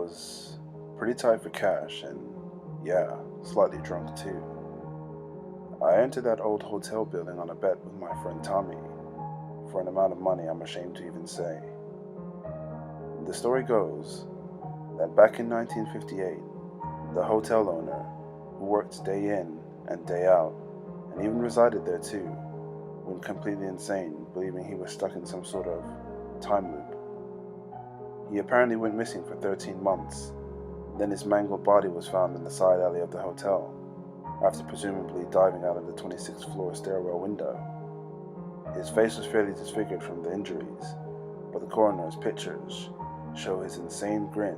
was pretty tight for cash and, yeah, slightly drunk too. I entered that old hotel building on a bet with my friend Tommy for an amount of money I'm ashamed to even say. The story goes that back in 1958, the hotel owner, who worked day in and day out, and even resided there too, went completely insane, believing he was stuck in some sort of time loop. He apparently went missing for 13 months. Then his mangled body was found in the side alley of the hotel, after presumably diving out of the 26th floor stairwell window. His face was fairly disfigured from the injuries, but the coroner's pictures show his insane grin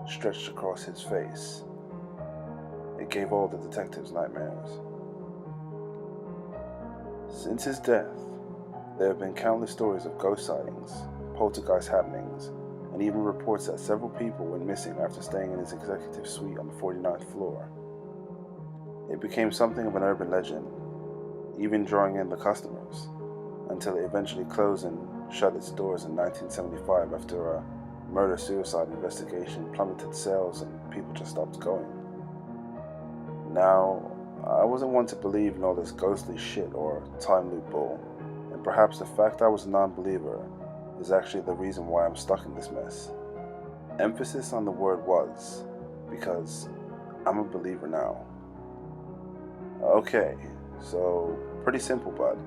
stretched across his face. It gave all the detectives nightmares. Since his death, there have been countless stories of ghost sightings, poltergeist happenings, and even reports that several people went missing after staying in his executive suite on the 49th floor. It became something of an urban legend, even drawing in the customers, until it eventually closed and shut its doors in 1975 after a murder-suicide investigation plummeted sales and people just stopped going. Now, I wasn't one to believe in all this ghostly shit or time loop bull, and perhaps the fact I was a non-believer is actually the reason why I'm stuck in this mess. Emphasis on the word was, because I'm a believer now. Okay, so pretty simple, bud.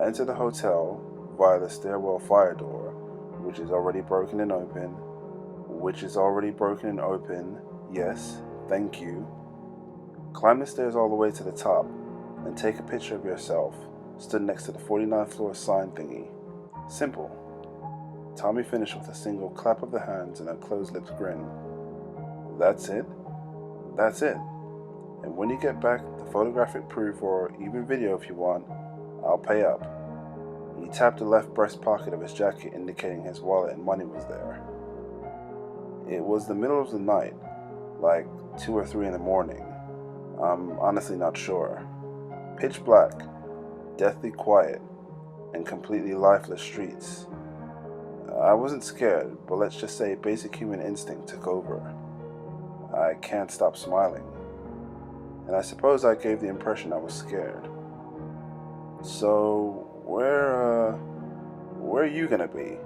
Enter the hotel via the stairwell fire door, which is already broken and open. Yes, thank you. Climb the stairs all the way to the top, and take a picture of yourself stood next to the 49th floor sign thingy. Simple. Tommy finished with a single clap of the hands and a closed-lipped grin. That's it? That's it. And when you get back the photographic proof, or even video if you want, I'll pay up. He tapped the left breast pocket of his jacket, indicating his wallet and money was there. It was the middle of the night, like 2 or 3 in the morning. I'm honestly not sure. Pitch black, deathly quiet, and completely lifeless streets. I wasn't scared, but let's just say basic human instinct took over. I can't stop smiling. And I suppose I gave the impression I was scared. So, where are you gonna be?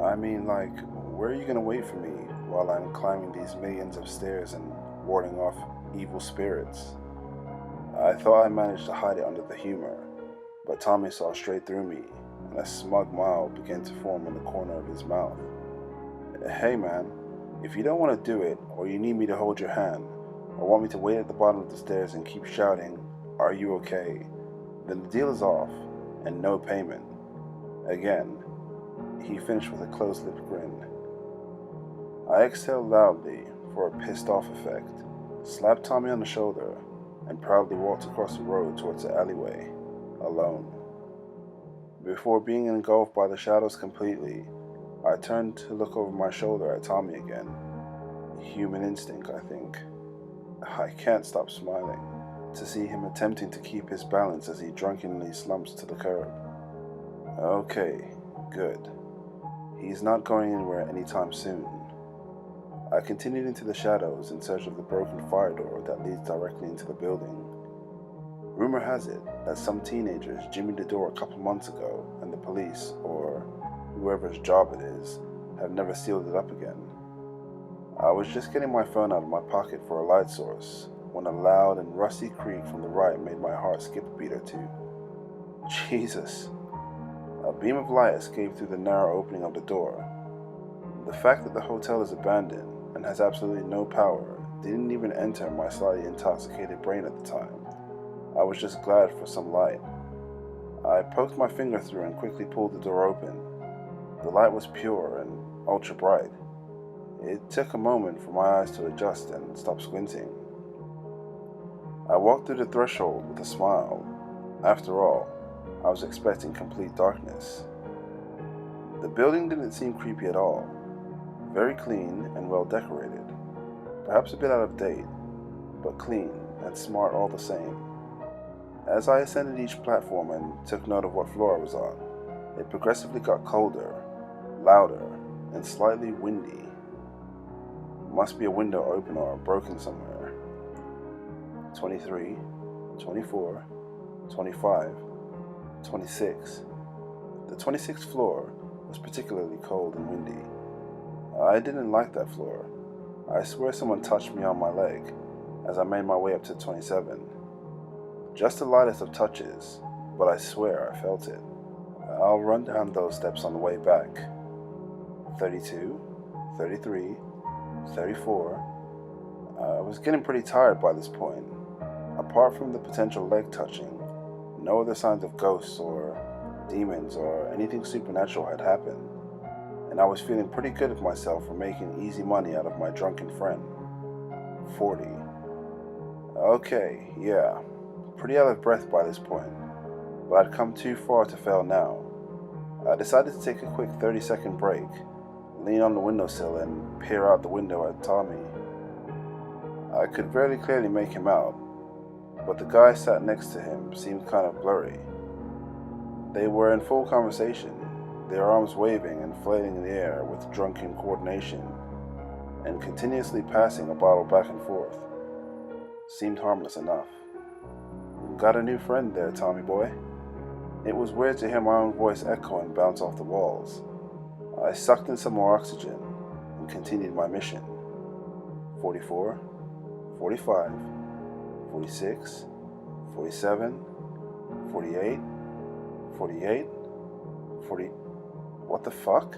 I mean, like, where are you gonna wait for me while I'm climbing these millions of stairs and warding off evil spirits? I thought I managed to hide it under the humor, but Tommy saw straight through me, and a smug smile began to form on the corner of his mouth. Hey man, if you don't want to do it, or you need me to hold your hand, or want me to wait at the bottom of the stairs and keep shouting, "Are you okay?" then the deal is off, and no payment. Again, he finished with a closed-lipped grin. I exhaled loudly for a pissed-off effect, slapped Tommy on the shoulder, and proudly walked across the road towards the alleyway, alone. Before being engulfed by the shadows completely, I turned to look over my shoulder at Tommy again. Human instinct, I think. I can't stop smiling to see him attempting to keep his balance as he drunkenly slumps to the curb. Okay, good. He's not going anywhere anytime soon. I continued into the shadows in search of the broken fire door that leads directly into the building. Rumor has it that some teenagers jimmied the door a couple months ago, and the police, or whoever's job it is, have never sealed it up again. I was just getting my phone out of my pocket for a light source when a loud and rusty creak from the right made my heart skip a beat or two. Jesus! A beam of light escaped through the narrow opening of the door. The fact that the hotel is abandoned and has absolutely no power didn't even enter my slightly intoxicated brain at the time. I was just glad for some light. I poked my finger through and quickly pulled the door open. The light was pure and ultra bright. It took a moment for my eyes to adjust and stop squinting. I walked through the threshold with a smile. After all, I was expecting complete darkness. The building didn't seem creepy at all. Very clean and well decorated. Perhaps a bit out of date, but clean and smart all the same. As I ascended each platform and took note of what floor I was on, it progressively got colder, louder, and slightly windy. Must be a window open or broken somewhere. 23, 24, 25, 26. The 26th floor was particularly cold and windy. I didn't like that floor. I swear someone touched me on my leg as I made my way up to 27. Just the lightest of touches, but I swear I felt it. I'll run down those steps on the way back. 32, 33, 34. I was getting pretty tired by this point. Apart from the potential leg touching, no other signs of ghosts or demons or anything supernatural had happened, and I was feeling pretty good with myself for making easy money out of my drunken friend. 40. Okay, yeah, pretty out of breath by this point, but I'd come too far to fail now. I decided to take a quick 30-second break, lean on the windowsill and peer out the window at Tommy. I could very clearly make him out, but the guy sat next to him seemed kind of blurry. They were in full conversation, their arms waving and flailing in the air with drunken coordination, and continuously passing a bottle back and forth. Seemed harmless enough. Got a new friend there, Tommy boy. It was weird to hear my own voice echo and bounce off the walls. I sucked in some more oxygen and continued my mission. 44, 45, 46, 47, 48, 48, 40... What the fuck?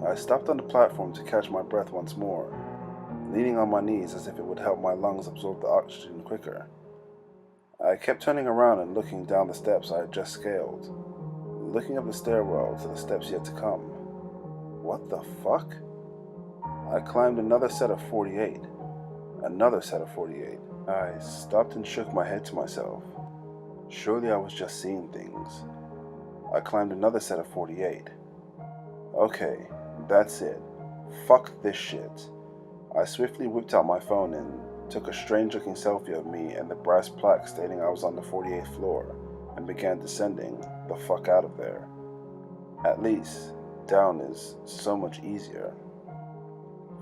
I stopped on the platform to catch my breath once more, leaning on my knees as if it would help my lungs absorb the oxygen quicker. I kept turning around and looking down the steps I had just scaled, looking up the stairwell to the steps yet to come. What the fuck? I climbed another set of 48. Another set of 48. I stopped and shook my head to myself. Surely I was just seeing things. I climbed another set of 48. Okay, that's it. Fuck this shit. I swiftly whipped out my phone and took a strange-looking selfie of me and the brass plaque stating I was on the 48th floor and began descending the fuck out of there. At least, down is so much easier.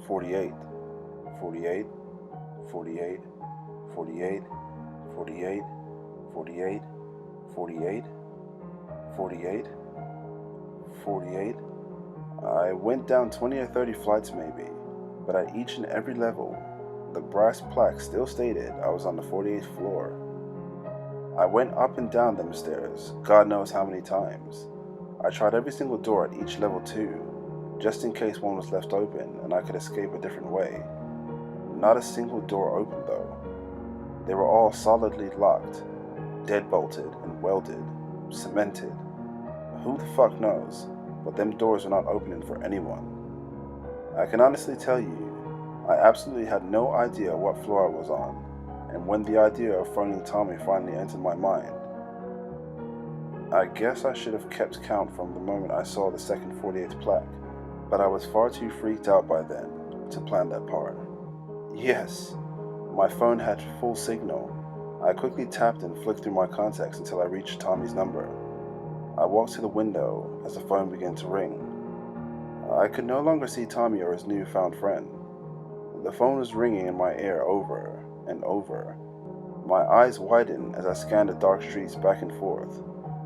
48, 48, 48, 48, 48, 48, 48, 48, 48. I went down 20 or 30 flights maybe, but at each and every level, the brass plaque still stated I was on the 48th floor. I went up and down them stairs, God knows how many times. I tried every single door at each level too, just in case one was left open and I could escape a different way. Not a single door open though. They were all solidly locked, deadbolted and welded, cemented. Who the fuck knows, but them doors were not opening for anyone. I can honestly tell you, I absolutely had no idea what floor I was on, and when the idea of phoning Tommy finally entered my mind, I guess I should have kept count from the moment I saw the second 48th plaque, but I was far too freaked out by then to plan that part. Yes, my phone had full signal. I quickly tapped and flicked through my contacts until I reached Tommy's number. I walked to the window as the phone began to ring. I could no longer see Tommy or his newfound friend. The phone was ringing in my ear over and over. My eyes widened as I scanned the dark streets back and forth,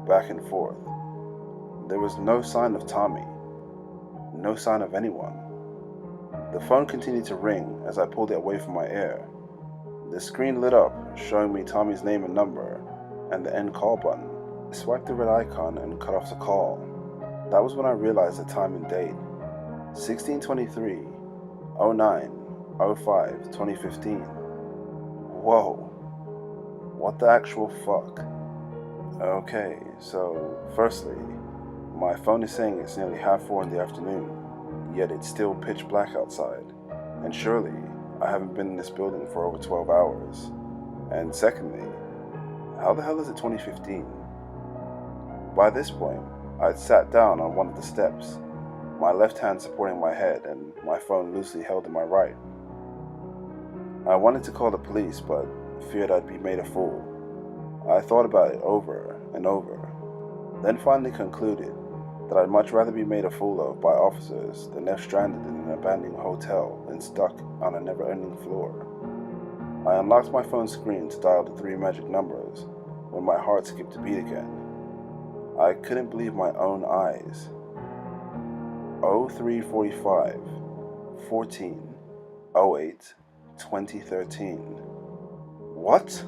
back and forth. There was no sign of Tommy, no sign of anyone. The phone continued to ring as I pulled it away from my ear. The screen lit up, showing me Tommy's name and number, and the end call button. I swiped the red icon and cut off the call. That was when I realized the time and date. 1623, 09, 05, 2015. Whoa. What the actual fuck? Okay, so firstly, my phone is saying it's nearly 4:30 in the afternoon, yet it's still pitch black outside, and surely I haven't been in this building for over 12 hours. And secondly, how the hell is it 2015? By this point, I'd sat down on one of the steps, my left hand supporting my head and my phone loosely held in my right. I wanted to call the police, but feared I'd be made a fool. I thought about it over and over, then finally concluded, that I'd much rather be made a fool of by officers than left stranded in an abandoned hotel and stuck on a never-ending floor. I unlocked my phone screen to dial the three magic numbers when my heart skipped a beat again. I couldn't believe my own eyes. 0345 14 08 2013. What?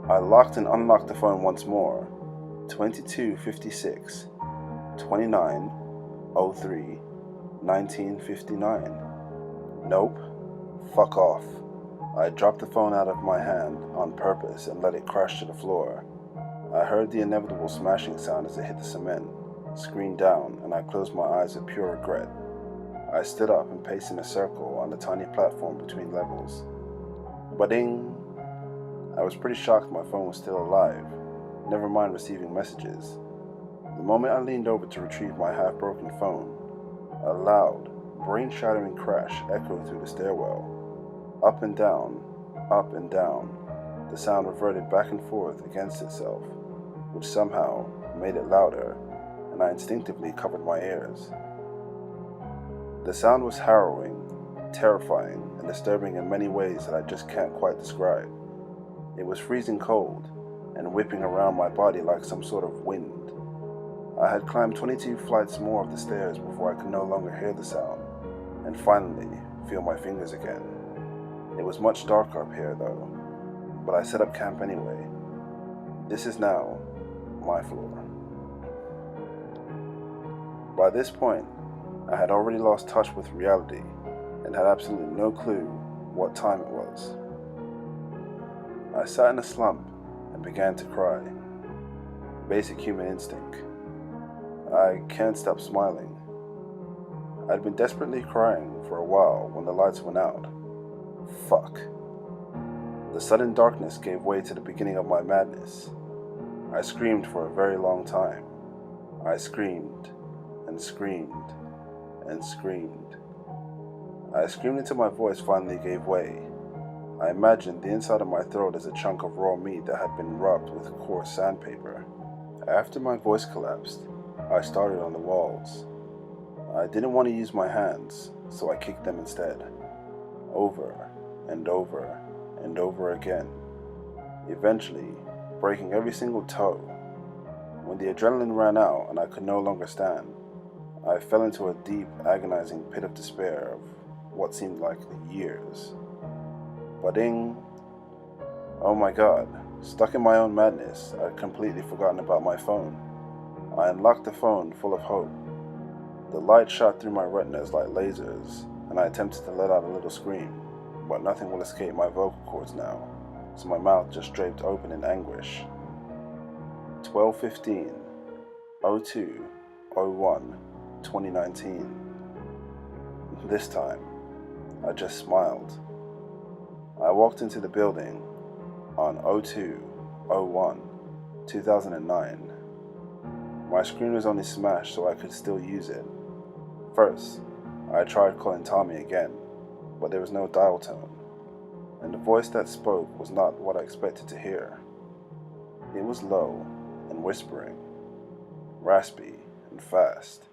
I locked and unlocked the phone once more. 2256 29 03 1959. Nope. Fuck off. I dropped the phone out of my hand on purpose and let it crash to the floor. I heard the inevitable smashing sound as it hit the cement, screen down, and I closed my eyes with pure regret. I stood up and paced in a circle on the tiny platform between levels. Ba-ding! I was pretty shocked my phone was still alive, never mind receiving messages. The moment I leaned over to retrieve my half-broken phone, a loud, brain-shattering crash echoed through the stairwell. Up and down, up and down, the sound reverted back and forth against itself, which somehow made it louder, and I instinctively covered my ears. The sound was harrowing, terrifying, and disturbing in many ways that I just can't quite describe. It was freezing cold, and whipping around my body like some sort of wind. I had climbed 22 flights more of the stairs before I could no longer hear the sound, and finally feel my fingers again. It was much darker up here though, but I set up camp anyway. This is now my floor. By this point, I had already lost touch with reality and had absolutely no clue what time it was. I sat in a slump and began to cry. Basic human instinct. I can't stop smiling. I'd been desperately crying for a while when the lights went out. Fuck. The sudden darkness gave way to the beginning of my madness. I screamed for a very long time. I screamed and screamed and screamed. I screamed until my voice finally gave way. I imagined the inside of my throat as a chunk of raw meat that had been rubbed with coarse sandpaper. After my voice collapsed, I started on the walls. I didn't want to use my hands, so I kicked them instead. Over and over and over again, eventually breaking every single toe. When the adrenaline ran out and I could no longer stand, I fell into a deep, agonizing pit of despair of what seemed like years. Ba-ding! Oh my god, stuck in my own madness, I'd completely forgotten about my phone. I unlocked the phone full of hope. The light shot through my retinas like lasers, and I attempted to let out a little scream, but nothing will escape my vocal cords now, so my mouth just draped open in anguish. 12:15, 02, 01, 2019. This time, I just smiled. I walked into the building on 02/01, 2009. My screen was only smashed so I could still use it. First, I tried calling Tommy again, but there was no dial tone, and the voice that spoke was not what I expected to hear. It was low and whispering, raspy and fast.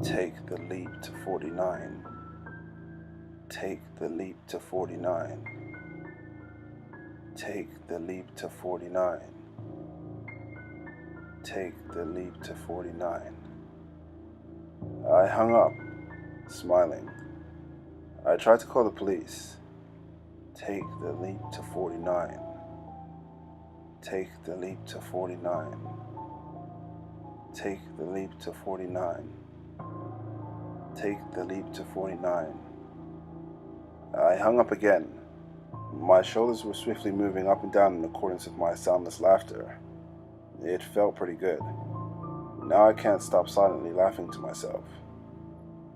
Take the leap to 49. Take the leap to 49. Take the leap to 49. Take the leap to 49. I hung up, smiling. I tried to call the police. Take the leap to 49. Take the leap to 49. Take the leap to 49. Take the leap to 49. I hung up again. My shoulders were swiftly moving up and down in accordance with my soundless laughter. It felt pretty good. Now I can't stop silently laughing to myself.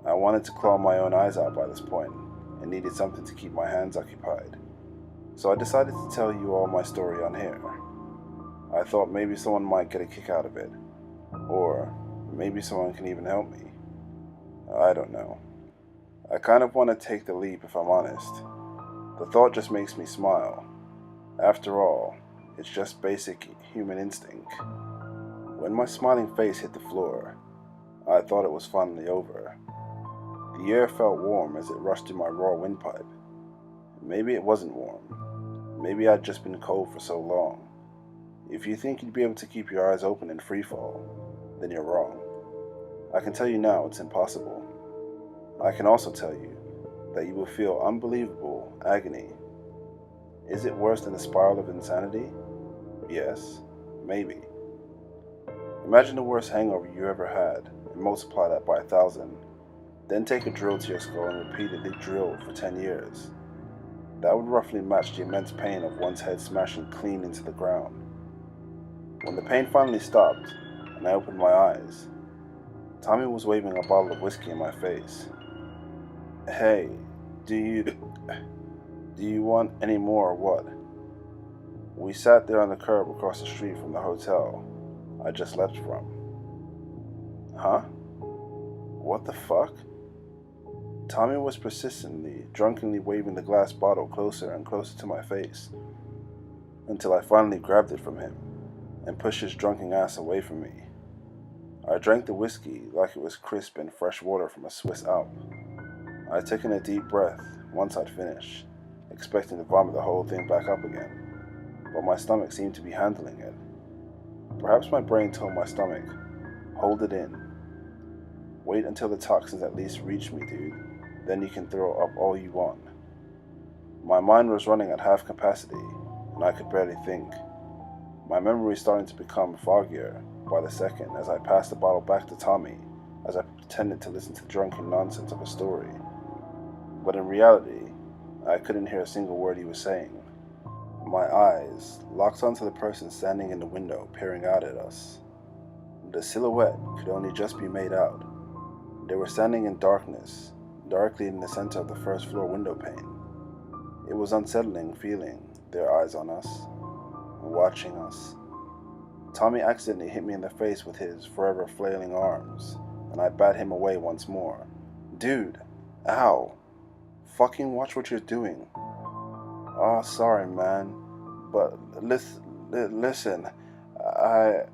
I wanted to claw my own eyes out by this point, and needed something to keep my hands occupied. So I decided to tell you all my story on here. I thought maybe someone might get a kick out of it, or maybe someone can even help me. I don't know. I kind of want to take the leap if I'm honest. The thought just makes me smile. After all, it's just basic human instinct. When my smiling face hit the floor, I thought it was finally over. The air felt warm as it rushed through my raw windpipe. Maybe it wasn't warm. Maybe I'd just been cold for so long. If you think you'd be able to keep your eyes open in freefall, then you're wrong. I can tell you now it's impossible. I can also tell you that you will feel unbelievable agony. Is it worse than a spiral of insanity? Yes, maybe. Imagine the worst hangover you ever had and multiply that by 1,000. Then take a drill to your skull and repeatedly drill for 10 years. That would roughly match the immense pain of one's head smashing clean into the ground. When the pain finally stopped and I opened my eyes, Tommy was waving a bottle of whiskey in my face. Hey, do you want any more or what? We sat there on the curb across the street from the hotel I just left from. Huh? What the fuck? Tommy was persistently, drunkenly waving the glass bottle closer and closer to my face, until I finally grabbed it from him and pushed his drunken ass away from me. I drank the whiskey like it was crisp and fresh water from a Swiss Alp. I took in a deep breath once I'd finished, expecting to vomit the whole thing back up again, but my stomach seemed to be handling it. Perhaps my brain told my stomach, hold it in. Wait until the toxins at least reach me, dude. Then you can throw up all you want. My mind was running at half capacity, and I could barely think. My memory was starting to become foggier by the second as I passed the bottle back to Tommy as I pretended to listen to the drunken nonsense of a story. But in reality, I couldn't hear a single word he was saying. My eyes locked onto the person standing in the window peering out at us. The silhouette could only just be made out. They were standing in darkness, directly in the center of the first floor window pane. It was unsettling feeling their eyes on us, watching us. Tommy accidentally hit me in the face with his forever flailing arms, and I bat him away once more. Dude, ow. Fucking watch what you're doing. Oh, sorry, man. But listen, I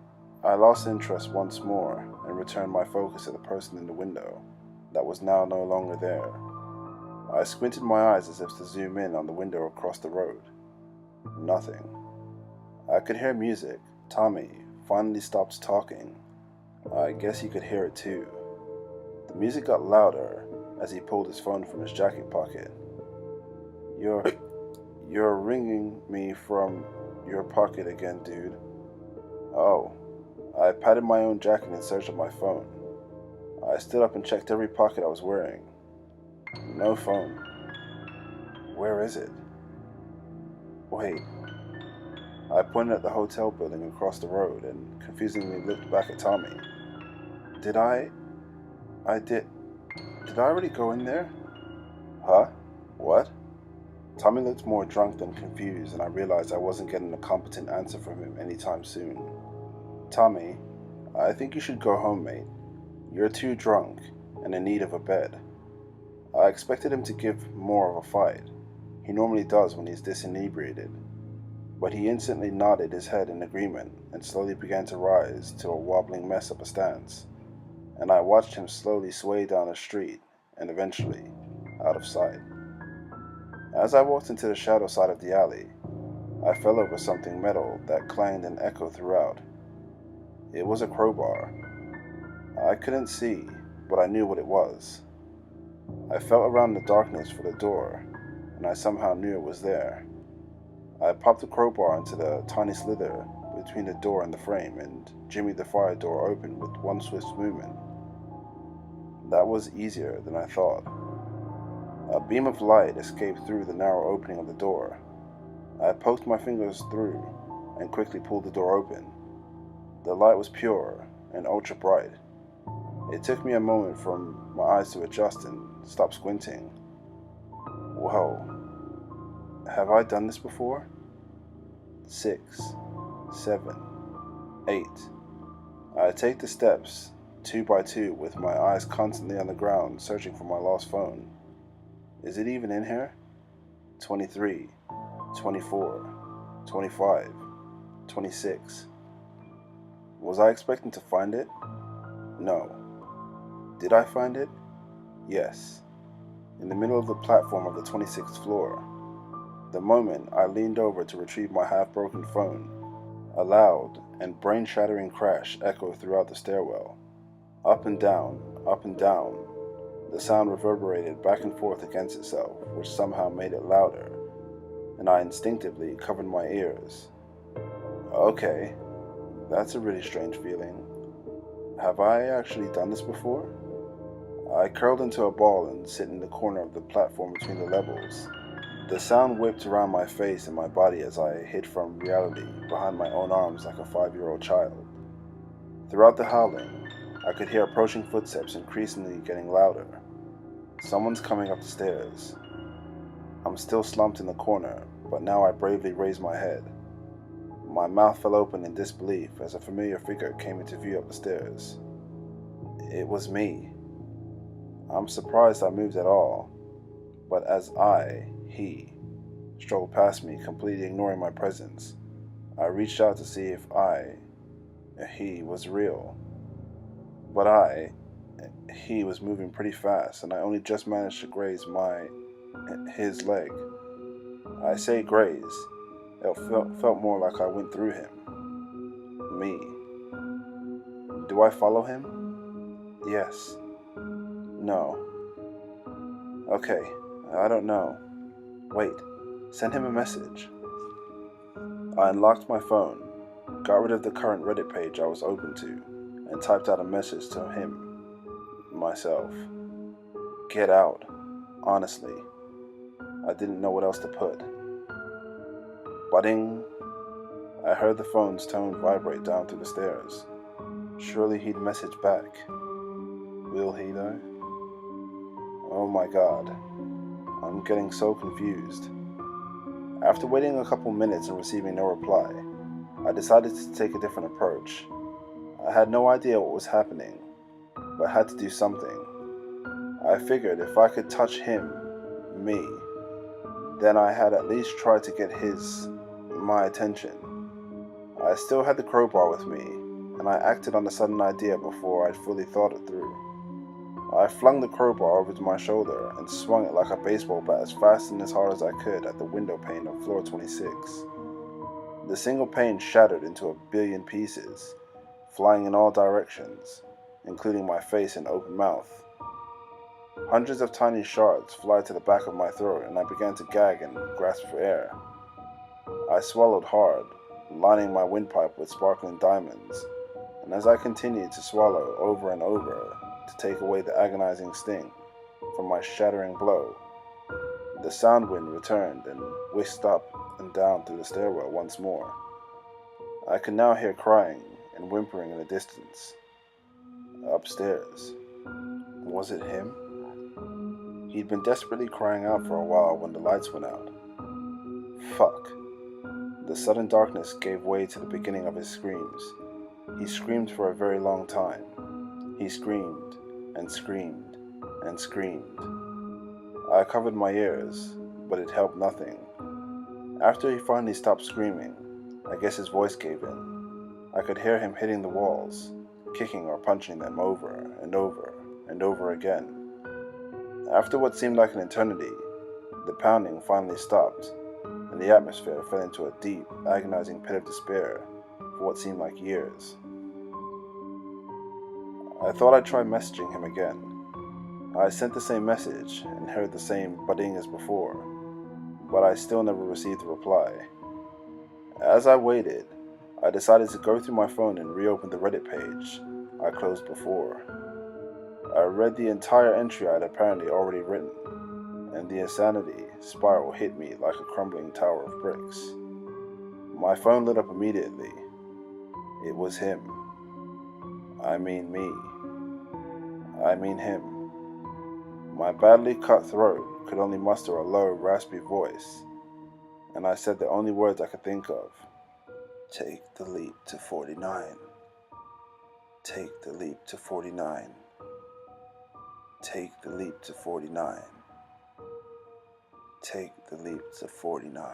lost interest once more and returned my focus to the person in the window that was now no longer there. I squinted my eyes as if to zoom in on the window across the road. Nothing. I could hear music. Tommy finally stopped talking. I guess he could hear it too. The music got louder as he pulled his phone from his jacket pocket. You're ringing me from your pocket again, dude. Oh. I patted my own jacket in search of my phone. I stood up and checked every pocket I was wearing. No phone. Where is it? Wait. I pointed at the hotel building across the road and confusingly looked back at Tommy. Did I already go in there? Huh? What? Tommy looked more drunk than confused, and I realized I wasn't getting a competent answer from him anytime soon. Tommy, I think you should go home, mate. You're too drunk and in need of a bed. I expected him to give more of a fight. He normally does when he's disintegrated. But he instantly nodded his head in agreement and slowly began to rise to a wobbling mess of a stance. And I watched him slowly sway down the street and eventually out of sight. As I walked into the shadow side of the alley, I fell over something metal that clanged and echoed throughout. It was a crowbar. I couldn't see, but I knew what it was. I felt around the darkness for the door, and I somehow knew it was there. I popped the crowbar into the tiny slither between the door and the frame and jimmied the fire door open with one swift movement. That was easier than I thought. A beam of light escaped through the narrow opening of the door. I poked my fingers through and quickly pulled the door open. The light was pure and ultra bright. It took me a moment for my eyes to adjust and stop squinting. Whoa. Have I done this before? 6, 7, 8. I take the steps, 2 by 2, with my eyes constantly on the ground, searching for my lost phone. Is it even in here? 23, 24, 25, 26. Was I expecting to find it? No. Did I find it? Yes. In the middle of the platform of the 26th floor. The moment I leaned over to retrieve my half-broken phone, a loud and brain-shattering crash echoed throughout the stairwell. Up and down, up and down. The sound reverberated back and forth against itself, which somehow made it louder, and I instinctively covered my ears. Okay, that's a really strange feeling. Have I actually done this before? I curled into a ball and sit in the corner of the platform between the levels. The sound whipped around my face and my body as I hid from reality behind my own arms like a 5-year-old child. Throughout the howling, I could hear approaching footsteps increasingly getting louder. Someone's coming up the stairs. I'm still slumped in the corner, but now I bravely raise my head. My mouth fell open in disbelief as a familiar figure came into view up the stairs. It was me. I'm surprised I moved at all, but as he, strolled past me, completely ignoring my presence, I reached out to see if he was real. But he was moving pretty fast, and I only just managed to graze his leg. I say graze, it felt more like I went through him. Me. Do I follow him? Yes. No. Okay, I don't know. Wait, send him a message. I unlocked my phone, got rid of the current Reddit page I was open to, and typed out a message to him, myself. Get out. Honestly, I didn't know what else to put. Budding. I heard the phone's tone vibrate down through the stairs. Surely he'd message back. Will he though? Oh my god. I'm getting so confused. After waiting a couple minutes and receiving no reply, I decided to take a different approach. I had no idea what was happening, but had to do something. I figured if I could touch him, me, then I had at least tried to get my attention. I still had the crowbar with me, and I acted on a sudden idea before I'd fully thought it through. I flung the crowbar over to my shoulder and swung it like a baseball bat as fast and as hard as I could at the window pane of floor 26. The single pane shattered into a billion pieces, flying in all directions, including my face and open mouth. Hundreds of tiny shards fly to the back of my throat, and I began to gag and grasp for air. I swallowed hard, lining my windpipe with sparkling diamonds, and as I continued to swallow over and over to take away the agonizing sting from my shattering blow, the sound wind returned and whisked up and down through the stairwell once more. I could now hear crying and whimpering in the distance. Upstairs. Was it him? He'd been desperately crying out for a while when the lights went out. Fuck. The sudden darkness gave way to the beginning of his screams. He screamed for a very long time. He screamed and screamed and screamed. I covered my ears, but it helped nothing. After he finally stopped screaming, I guess his voice gave in. I could hear him hitting the walls, kicking or punching them over and over and over again. After what seemed like an eternity, the pounding finally stopped, and the atmosphere fell into a deep, agonizing pit of despair for what seemed like years. I thought I'd try messaging him again. I sent the same message and heard the same budding as before, but I still never received a reply. As I waited, I decided to go through my phone and reopen the Reddit page I closed before. I read the entire entry I'd apparently already written, and the insanity spiral hit me like a crumbling tower of bricks. My phone lit up immediately. It was him. I mean me. I mean him. My badly cut throat could only muster a low, raspy voice, and I said the only words I could think of. Take the leap to 49. Take the leap to 49. Take the leap to 49. Take the leap to 49.